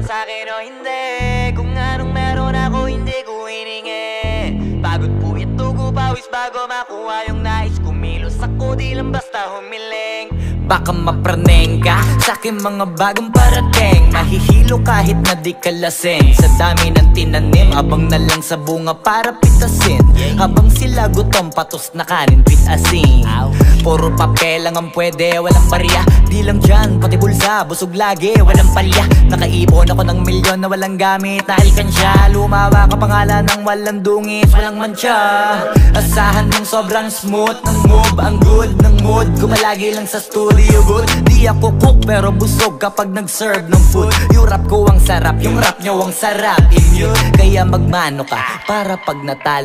sa'kin o hindi. Kung anong meron ako hindi ko hiningi. Pagod po ito ko pawis bago makuha yung nais. Kumilos ako di lang basta humiling. Baka mapraneng ka sa'kin mga bagong parating. Mahihilo kahit na di ka lasing. Sa dami ng tinanim, abang na lang sa bunga para pitasin. Habang sila gutom, patos na kanin with asin. Puro papel lang ang pwede, walang barya. Di lang dyan, pati bulsa, busog lagi, walang palya. Nakaipon ako ng milyon na walang gamit na alkansya. Lumawa ka pangalan ng walang dungis, walang mancha. Asahan ng sobrang smooth ng move, ang good ng mood. Kumalagi lang sa studio good. Di ako cook pero busog kapag nag-serve ng food. Yung rap ko ang sarap, yung rap nyo ang sarap. Immune, kaya magmano ka para pag natalo